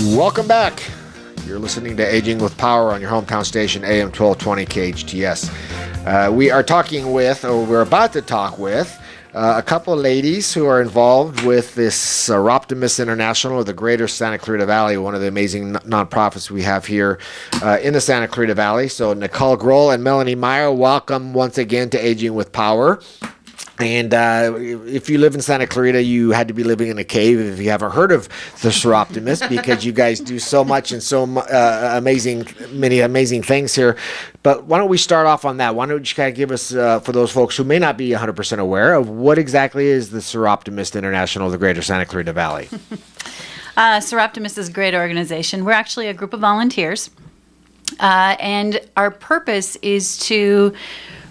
Welcome back. You're listening to Aging with Power on your hometown station, AM 1220 KHTS. We are talking with, or we're about to talk with, a couple of ladies who are involved with this Seroptimus International of the Greater Santa Clarita Valley, one of the amazing nonprofits we have here in the Santa Clarita Valley. So Nicole Grohl and Melanie Meyer, welcome once again to Aging with Power. And if you live in Santa Clarita, you had to be living in a cave if you haven't heard of the Seroptimus, because you guys do so much and so many amazing things here. But why don't we start off on that? Why don't you kind of give us, for those folks who may not be 100% aware of what exactly is the Seroptimus International of the Greater Santa Clarita Valley? Seroptimus is a great organization. We're actually a group of volunteers, and our purpose is to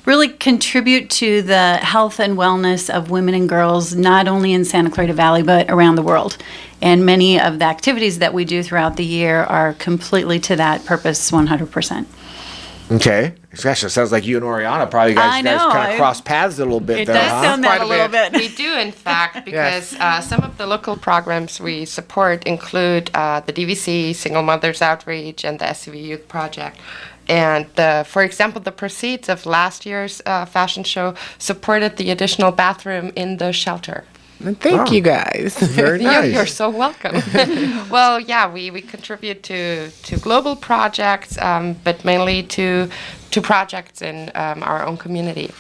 really contribute to the health and wellness of women and girls, not only in Santa Clarita Valley, but around the world. And many of the activities that we do throughout the year are completely to that purpose, 100%. Okay. Gosh, it sounds like you and Oriana probably guys kind of cross paths a little bit. It does sound that a little bit. We do, in fact, because some of the local programs we support include the DVC, Single Mothers Outreach, and the SCV Youth Project. And, for example, the proceeds of last year's fashion show supported the additional bathroom in the shelter. Thank you, guys. Very nice. You're so welcome. Well, yeah, we contribute to global projects, but mainly to projects in our own community.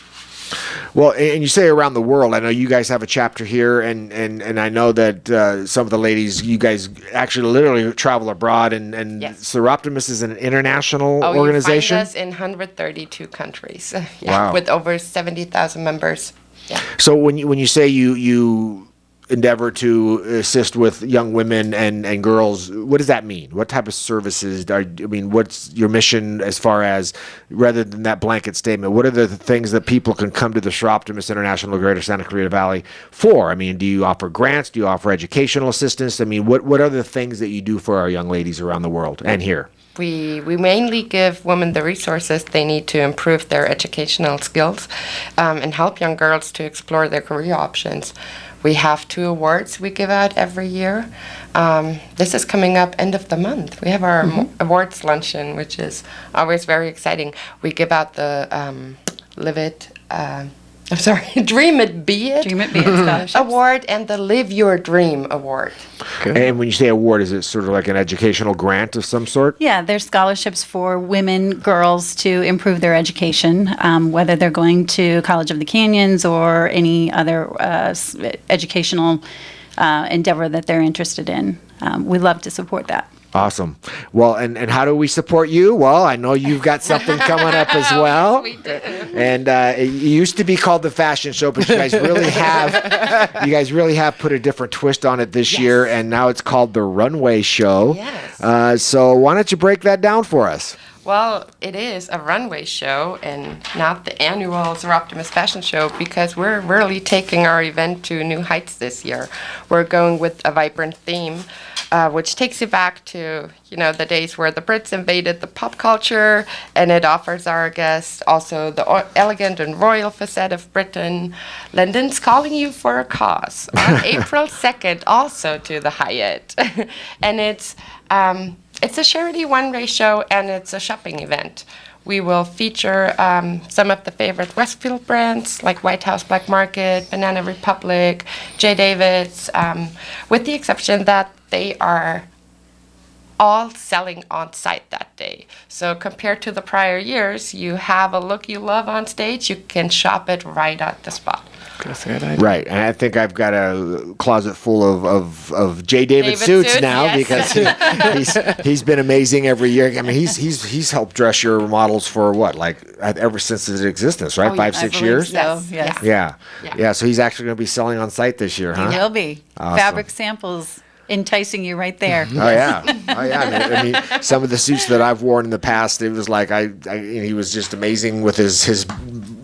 Well, and you say around the world. I know you guys have a chapter here, and I know that some of the ladies, you guys actually literally travel abroad, and Yes. Seroptimus is an international organization? You find us in 132 countries, Wow. with over 70,000 members. Yeah. So when you say you endeavor to assist with young women and girls, what does that mean? What type of services what's your mission as far as, rather than that blanket statement, what are the things that people can come to the Seroptimus International Greater Santa Clarita Valley for? I mean, do you offer grants? Do you offer educational assistance? I mean, what are the things that you do for our young ladies around the world and here? We mainly give women the resources they need to improve their educational skills and help young girls to explore their career options. We have 2 awards we give out every year. This is coming up end of the month. We have our awards luncheon, which is always very exciting. We give out the Dream It Be It scholarships. award and the Live Your Dream award. And when you say award, is it sort of like an educational grant of some sort? Yeah, there's scholarships for women, girls to improve their education, whether they're going to College of the Canyons or any other educational endeavor that they're interested in. We love to support that. Awesome. Well, and how do we support you? Well, I know you've got something coming up as well. We do. And it used to be called the fashion show, but you guys really have put a different twist on it this year, and now it's called the Runway Show. Yes. So why don't you break that down for us? Well, it is a runway show and not the annual Seroptimus Fashion Show, because we're really taking our event to new heights this year. We're going with a vibrant theme, which takes you back to, the days where the Brits invaded the pop culture, and it offers our guests also the elegant and royal facade of Britain. London's calling you for a cause on April 2nd, also to the Hyatt. And it's a charity one-way show, and it's a shopping event. We will feature some of the favorite Westfield brands like White House Black Market, Banana Republic, J. David's, with the exception that they are all selling on site that day. So compared to the prior years, you have a look you love on stage, you can shop it right at the spot. That's a good idea. Right, and I think I've got a closet full of J. David suits now, yes. because he's been amazing every year. I mean, he's helped dress your models for what, like ever since its existence, right? Oh, 5, yeah, 6 I believe years. so, Yes. yes. Yeah. So he's actually going to be selling on site this year, huh? He'll be. Awesome. Fabric samples enticing you right there. Oh yeah. I mean, some of the suits that I've worn in the past, it was like he was just amazing with his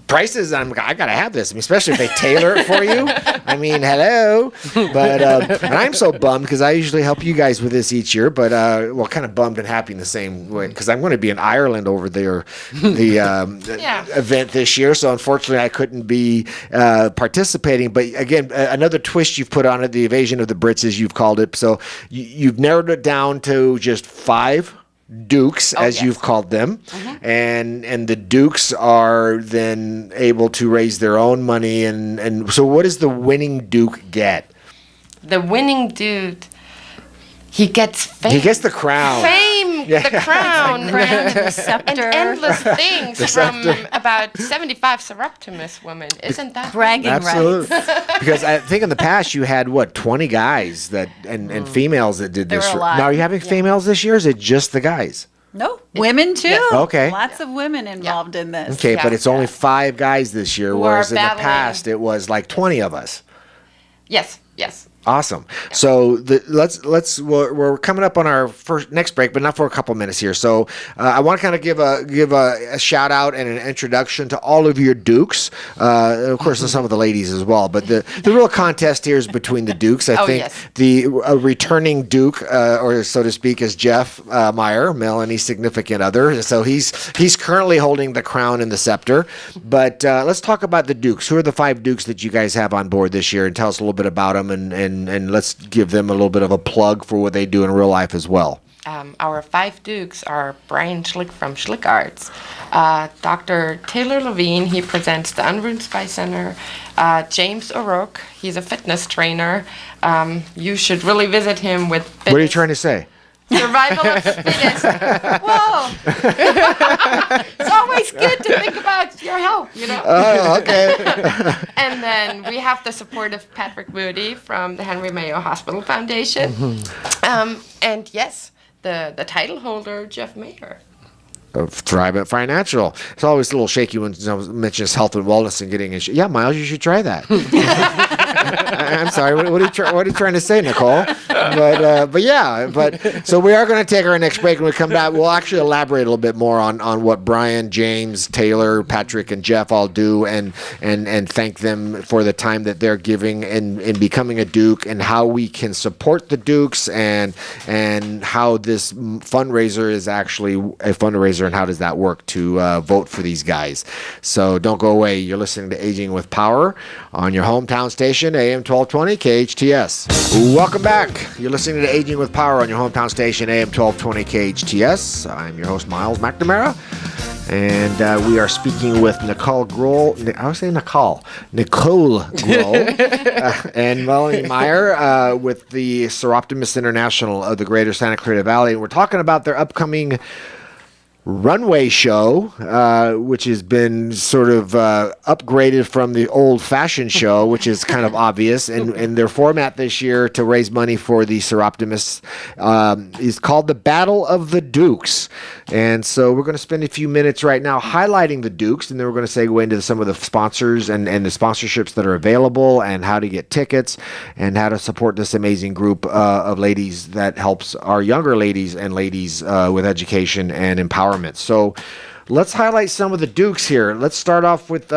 prices. I gotta have this. I mean, especially if they tailor it for you. I mean, hello. But and I'm so bummed because I usually help you guys with this each year. But kind of bummed and happy in the same way because I'm going to be in Ireland over there, the event this year. So unfortunately, I couldn't be participating. But again, another twist you've put on it, the evasion of the Brits, as you've called it. So you've narrowed it down to just 5 Dukes, as you've called them, and the Dukes are then able to raise their own money. And so, what does the winning Duke get? The winning dude, he gets fame. He gets the crown. Fame, the crown, The scepter. and endless things from about 75 Seroptimus women. Isn't that Bragging Absolutely. rights. Because I think in the past you had 20 guys that and females that did There this. were a lot. Now are you having females this year? Or is it just the guys? No, women too. Yes. Okay. Lots of women involved in this. Okay, Yeah, but it's only 5 guys this year, Who whereas are in the battling. past it was like 20 of us. Yes. Awesome. So we're coming up on our next break, but not for a couple minutes here. So I want to kind of give a shout out and an introduction to all of your Dukes. Of course, some of the ladies as well. But the real contest here is between the Dukes. I think yes. the returning Duke, or so to speak, is Jeff Meyer, Melanie's significant other. So he's currently holding the crown and the scepter. But let's talk about the Dukes. Who are the 5 Dukes that you guys have on board this year, and tell us a little bit about them and let's give them a little bit of a plug for what they do in real life as well. Our 5 Dukes are Brian Schlick from Schlick Arts, Dr. Taylor Levine, he presents the Unruined Spy Center, James O'Rourke, he's a fitness trainer. You should really visit him with fitness. What are you trying to say? Survival of the fittest. Whoa! It's always good to think about your health, you know. Oh, okay. And then we have the support of Patrick Moody from the Henry Mayo Hospital Foundation. And yes, the title holder, Jeff Mayer. Of Thrive Financial. It's always a little shaky when someone mentions health and wellness and getting yeah, Miles, you should try that. I'm sorry. What are you trying to say, Nicole? But so we are going to take our next break. When we come back, we'll actually elaborate a little bit more on what Brian, James, Taylor, Patrick, and Jeff all do, and thank them for the time that they're giving in becoming a Duke, and how we can support the Dukes, and how this fundraiser is actually a fundraiser, and how does that work to vote for these guys. So don't go away. You're listening to Aging with Power on your hometown station, AM 1220 KHTS. Welcome back. You're listening to Aging with Power on your hometown station, AM 1220 KHTS. I'm your host, Miles McNamara. And we are speaking with Nicole Grohl. I would say Nicole Grohl and Melanie Meyer with the Seroptimus International of the Greater Santa Clarita Valley. And we're talking about their upcoming runway show, which has been sort of upgraded from the old-fashioned show, which is kind of obvious. And their format this year to raise money for the Seroptimus is called the Battle of the Dukes. And so we're going to spend a few minutes right now highlighting the Dukes, and then we're going to segue into some of the sponsors and the sponsorships that are available, and how to get tickets, and how to support this amazing group of ladies that helps our younger ladies and ladies with education and empowerment. So let's highlight some of the Dukes here. Let's start off with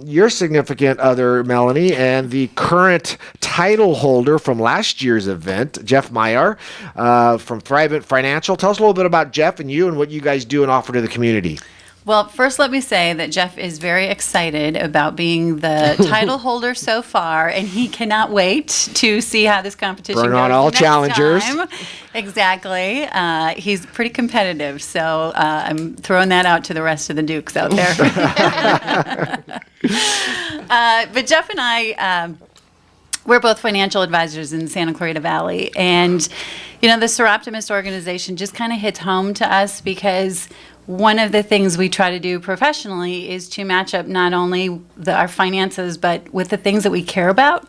your significant other, Melanie, and the current title holder from last year's event, Jeff Meyer from Thrive Financial. Tell us a little bit about Jeff and you and what you guys do and offer to the community. Well, first let me say that Jeff is very excited about being the title holder so far, and he cannot wait to see how this competition Burn goes on all next challengers. time. Exactly. He's pretty competitive, so I'm throwing that out to the rest of the Dukes out there. But Jeff and I, we're both financial advisors in Santa Clarita Valley, and the Seroptimus organization just kind of hits home to us because one of the things we try to do professionally is to match up not only our finances, but with the things that we care about.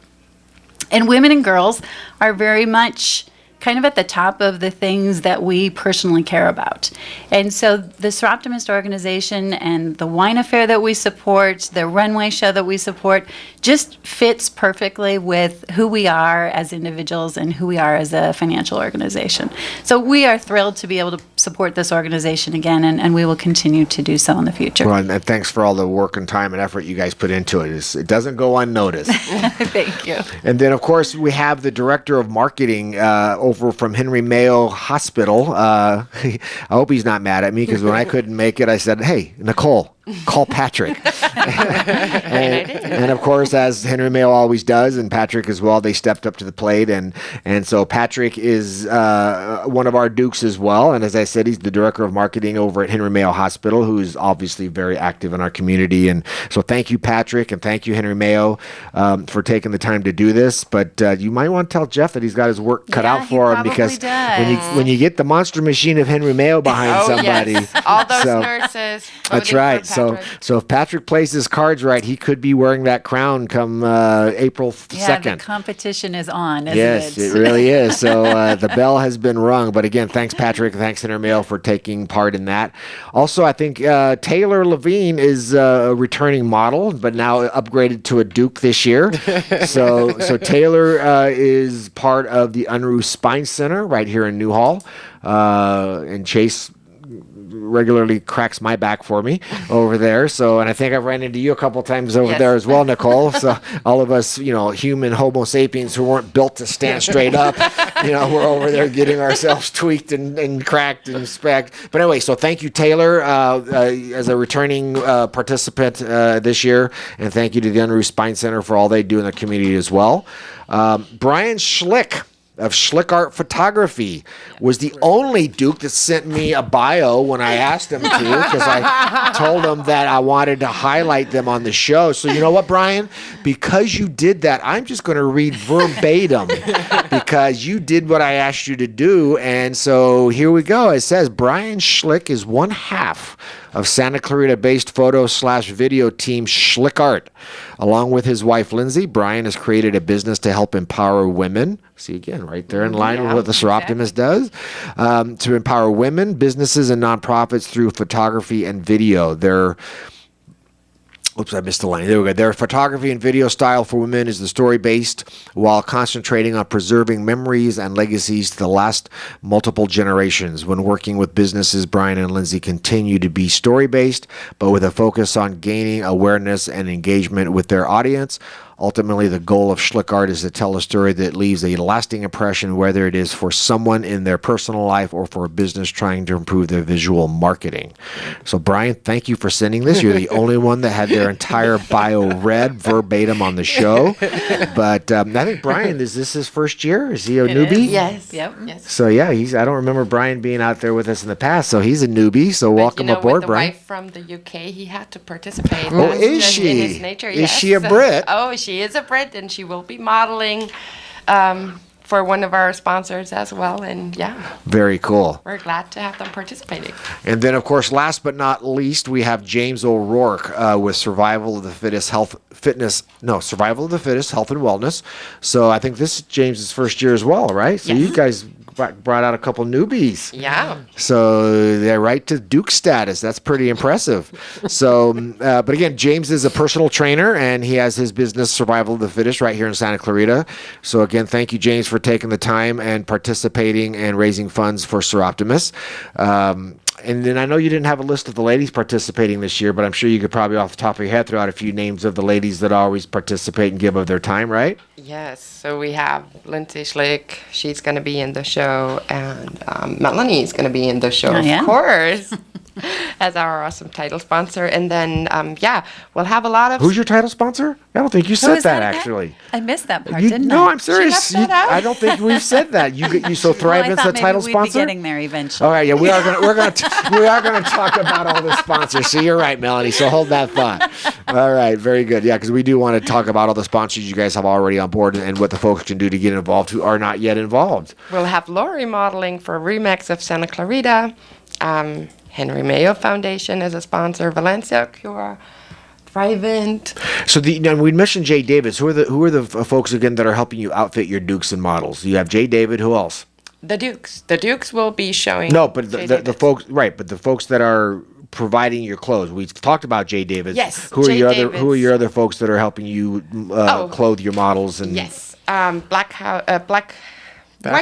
And women and girls are very much kind of at the top of the things that we personally care about. And so the Seroptimist organization and the wine affair that we support, the runway show that we support, just fits perfectly with who we are as individuals and who we are as a financial organization. So we are thrilled to be able to support this organization again, and we will continue to do so in the future. Well, and thanks for all the work and time and effort you guys put into it. It doesn't go unnoticed. Thank you. And then, of course, we have the director of marketing over from Henry Mayo Hospital. I hope he's not mad at me, because when I couldn't make it, I said, hey, Nicole, call Patrick. and of course, as Henry Mayo always does, and Patrick as well, they stepped up to the plate. And so Patrick is one of our Dukes as well. And as I said, he's the director of marketing over at Henry Mayo Hospital, who is obviously very active in our community. And so thank you, Patrick, and thank you, Henry Mayo, for taking the time to do this. But you might want to tell Jeff that he's got his work cut out for him, because when you get the monster machine of Henry Mayo behind somebody, yes. All those nurses. That's right. So if Patrick plays his cards right, he could be wearing that crown come April 2nd. Yeah, the competition is on, isn't yes, it really is. So the bell has been rung. But again, thanks, Patrick. Thanks, Henry Mayo, for taking part in that. Also, I think Taylor Levine is a returning model, but now upgraded to a Duke this year. So Taylor is part of the Unruh Spine Center right here in Newhall. And Chase regularly cracks my back for me over there. So, and I think I've ran into you a couple times over there as well, Nicole. So all of us, human Homo sapiens who weren't built to stand straight up, we're over there getting ourselves tweaked and cracked and specked. But anyway, so thank you, Taylor, as a returning participant this year. And thank you to the Unruh Spine Center for all they do in the community as well. Brian Schlick of Schlick Art Photography was the only Duke that sent me a bio when I asked him to, because I told him that I wanted to highlight them on the show. So you know what, Brian? Because you did that, I'm just going to read verbatim, because you did what I asked you to do. And so here we go. It says, Brian Schlick is one half of Santa Clarita-based photo/video team Schlick Art. Along with his wife, Lindsay, Brian has created a business to help empower women. See, again, right there in line with what the Seroptimist does. To empower women, businesses, and nonprofits through photography and video. Oops, I missed the line. There we go. Their photography and video style for women is the story-based, while concentrating on preserving memories and legacies to the last multiple generations. When working with businesses, Brian and Lindsay continue to be story-based, but with a focus on gaining awareness and engagement with their audience. Ultimately, the goal of Schlick Art is to tell a story that leaves a lasting impression, whether it is for someone in their personal life or for a business trying to improve their visual marketing. So, Brian, thank you for sending this. You're the only one that had their entire bio read verbatim on the show. But I think, Brian, is this his first year? Is he a newbie? Yes. Yep. Yes. So, yeah, I don't remember Brian being out there with us in the past. So he's a newbie. So welcome aboard, with Brian. The wife from the UK, he had to participate. Oh, That's is just she? in his nature, Is yes. she a Brit? Oh, she is a Brit, and she will be modeling for one of our sponsors as well. And yeah, Very cool. we're glad to have them participating. And then, of course, last but not least, we have James O'Rourke with Survival of the Fittest Health and Wellness. So I think this is James's first year as well, right? So you guys brought out a couple newbies. Yeah. So they're right to Duke status. That's pretty impressive. So, but again, James is a personal trainer, and he has his business, Survival of the Fittest, right here in Santa Clarita. So again, thank you, James, for taking the time and participating and raising funds for Seroptimist. And then I know you didn't have a list of the ladies participating this year, but I'm sure you could probably off the top of your head throw out a few names of the ladies that always participate and give of their time, right? Yes. So we have Lindsay Schlick. She's going to be in the show, and Melanie is going to be in the show, yeah. of course, as our awesome title sponsor. And then, we'll have a lot of... Who's your title sponsor? I don't think you Who said is that, again? actually. I missed that part, You, didn't no, I? I'm serious. left that out? I don't think we've said that. You so Thrive is the title we'd sponsor. be getting there eventually. All right, yeah, we are gonna talk about all the sponsors. So you're right, Melanie. So hold that thought. All right, very good. Yeah, because we do want to talk about all the sponsors you guys have already on board and what the folks can do to get involved who are not yet involved. We'll have Lori modeling for Remax of Santa Clarita. Henry Mayo Foundation is a sponsor. Valencia Cura, Thrivent. So now we mentioned Jay Davis. Who are the folks again that are helping you outfit your Dukes and models? You have Jay David. Who else? The Dukes will be showing. No, but J. the Davis. folks, right? But the folks that are providing your clothes. We talked about Jay Davis. Yes, Who are Jay your Davis. Who are your other folks that are helping you clothe your models? And Yes, White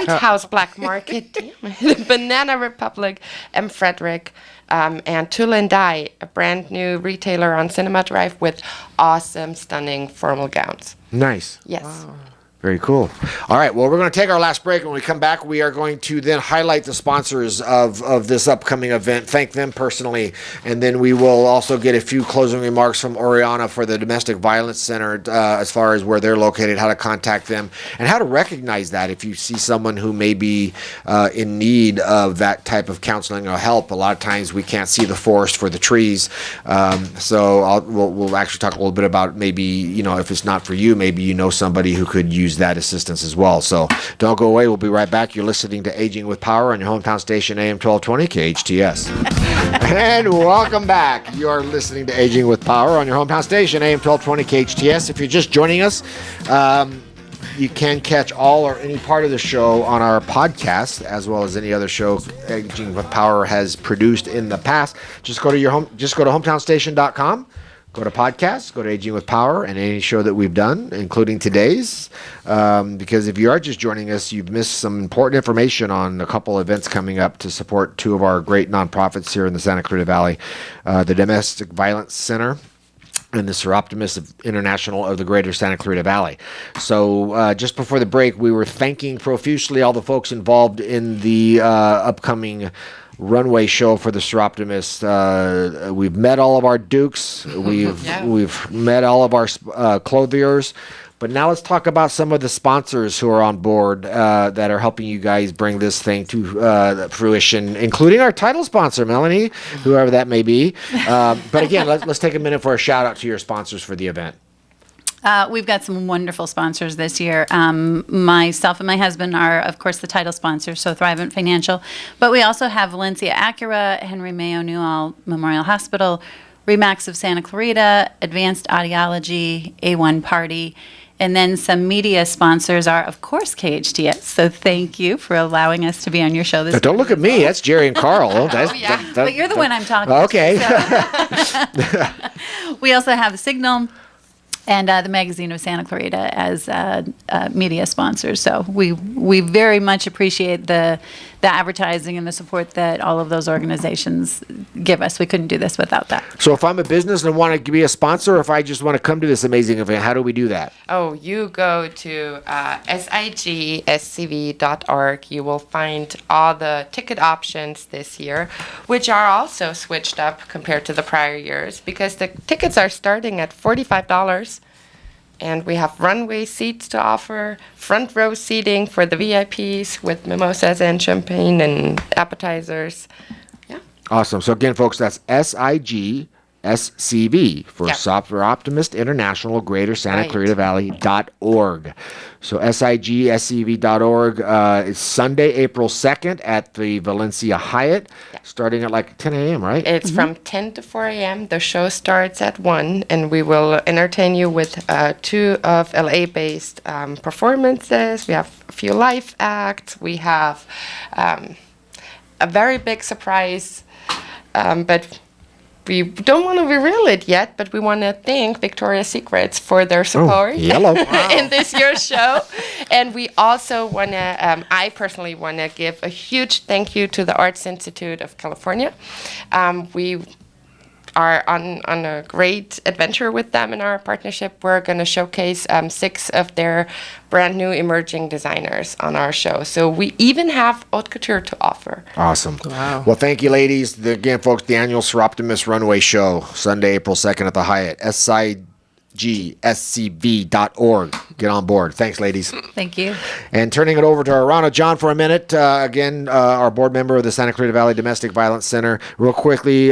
House Black Market, damn it. Banana Republic, M. Frederick, and Tool and Die, a brand new retailer on Cinema Drive with awesome, stunning formal gowns. Nice. Yes. Wow. Very cool. All right. Well, we're going to take our last break. When we come back, we are going to then highlight the sponsors of this upcoming event, thank them personally, and then we will also get a few closing remarks from Oriana for the Domestic Violence Center as far as where they're located, how to contact them, and how to recognize that if you see someone who may be in need of that type of counseling or help. A lot of times we can't see the forest for the trees. So we'll actually talk a little bit about maybe, if it's not for you, maybe you know somebody who could use that assistance as well. So don't go away. We'll be right back. You're listening to Aging with Power on your hometown station, AM 1220 KHTS. And welcome back. You're listening to Aging with Power on your hometown station, AM 1220 KHTS. If you're just joining us, you can catch all or any part of the show on our podcast, as well as any other show Aging with Power has produced in the past. Just go to hometownstation.com. Go to podcasts, go to Aging with Power, and any show that we've done, including today's. Because if you are just joining us, you've missed some important information on a couple events coming up to support two of our great nonprofits here in the Santa Clarita Valley, the Domestic Violence Center and the Seroptimus International of the Greater Santa Clarita Valley. So just before the break, we were thanking profusely all the folks involved in the upcoming runway show for the Seroptimus. We've met all of our Dukes. We've met all of our clothiers. But now let's talk about some of the sponsors who are on board that are helping you guys bring this thing to fruition, including our title sponsor, Melanie, whoever that may be. But again, let's take a minute for a shout out to your sponsors for the event. We've got some wonderful sponsors this year. Myself and my husband are, of course, the title sponsors, so Thrivent Financial. But we also have Valencia Acura, Henry Mayo Newell Memorial Hospital, Remax of Santa Clarita, Advanced Audiology, A1 Party, and then some media sponsors are, of course, KHTS. So thank you for allowing us to be on your show this Don't look at me. That's Jerry and Carl. But you're the one I'm talking okay. to. So. We also have the Signal and the Magazine of Santa Clarita as media sponsors. So we very much appreciate the advertising and the support that all of those organizations give us. We couldn't do this without that. So if I'm a business and want to be a sponsor, or if I just want to come to this amazing event, how do we do that? Oh, you go to sigscv.org. You will find all the ticket options this year, which are also switched up compared to the prior years because the tickets are starting at $45. And we have runway seats to offer, front row seating for the VIPs with mimosas and champagne and appetizers. Yeah. Awesome. So again, folks, that's SIGSCV for Software Optimist International, Greater Santa Clarita Valley.org. So SIGSCV.org. It's Sunday, April 2nd at the Valencia Hyatt, starting at like 10 a.m., right? It's from 10 to 4 a.m. The show starts at 1, and we will entertain you with 2 of LA-based performances. We have a few live acts. We have a very big surprise, but we don't want to reveal it yet, but we want to thank Victoria's Secrets for their support in this year's show. And we also want to, I personally want to give a huge thank you to the Arts Institute of California. We are on a great adventure with them in our partnership. We're going to showcase 6 of their brand new emerging designers on our show. So we even have haute couture to offer. Awesome. Wow. Well, thank you, ladies. Again, folks, the annual Seroptimus Runway Show, Sunday, April 2nd at the Hyatt. SIGSCV.org. Get on board. Thanks, ladies. Thank you. And turning it over to Arana John for a minute. Again, our board member of the Santa Clarita Valley Domestic Violence Center. Real quickly,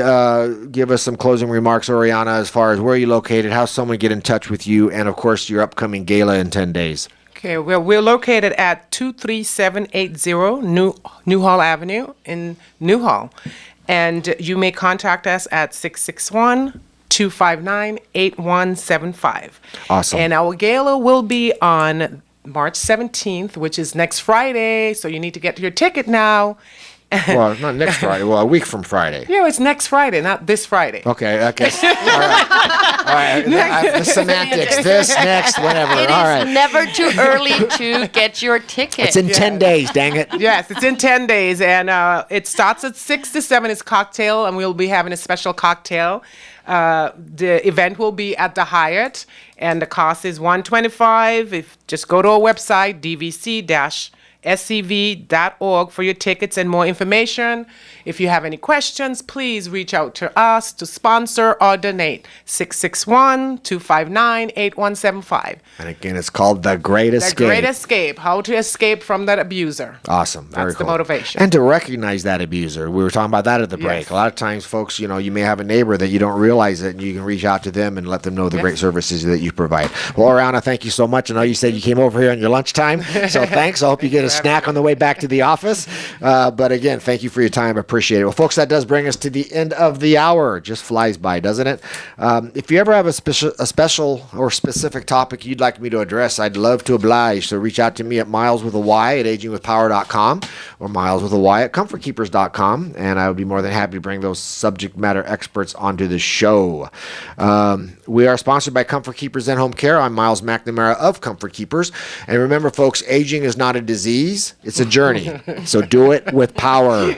give us some closing remarks, Oriana, as far as where you're located, how someone get in touch with you, and, of course, your upcoming gala in 10 days. Okay, well, we're located at 23780 Newhall Avenue in Newhall. And you may contact us at 661-259-8175. Awesome. And our gala will be on March 17th, which is next Friday. So you need to get your ticket now. Well, not next Friday. Well, a week from Friday. Yeah, it's next Friday, not this Friday. Okay. All right. The semantics. This, next, whatever. It All is right. never too early to get your ticket. It's in 10 days, dang it. Yes, it's in 10 days, and it starts at 6 to 7. It's cocktail, and we'll be having a special cocktail. The event will be at the Hyatt, and the cost is $125. If just go to our website, dvc-scv.org, for your tickets and more information. If you have any questions, please reach out to us to sponsor or donate. 661-259-8175. And again, it's called The Great Escape. The Great Escape, how to escape from that abuser. Awesome. Very That's the cool. motivation. And to recognize that abuser. We were talking about that at the break. Yes. A lot of times, folks, you may have a neighbor that you don't realize it, and you can reach out to them and let them know the great services that you provide. Well, Ariana, thank you so much. I know you said you came over here on your lunchtime, so thanks. I hope you get a snack on the way back to the office. But again, thank you for your time. I appreciate it. Well, folks, that does bring us to the end of the hour. It just flies by, doesn't it? If you ever have a special or specific topic you'd like me to address, I'd love to oblige. So reach out to me at mileswithany@agingwithpower.com or mileswithany@comfortkeepers.com, and I would be more than happy to bring those subject matter experts onto the show. We are sponsored by Comfort Keepers In-Home Care. I'm Miles McNamara of Comfort Keepers. And remember, folks, aging is not a disease, it's a journey. So do it with power.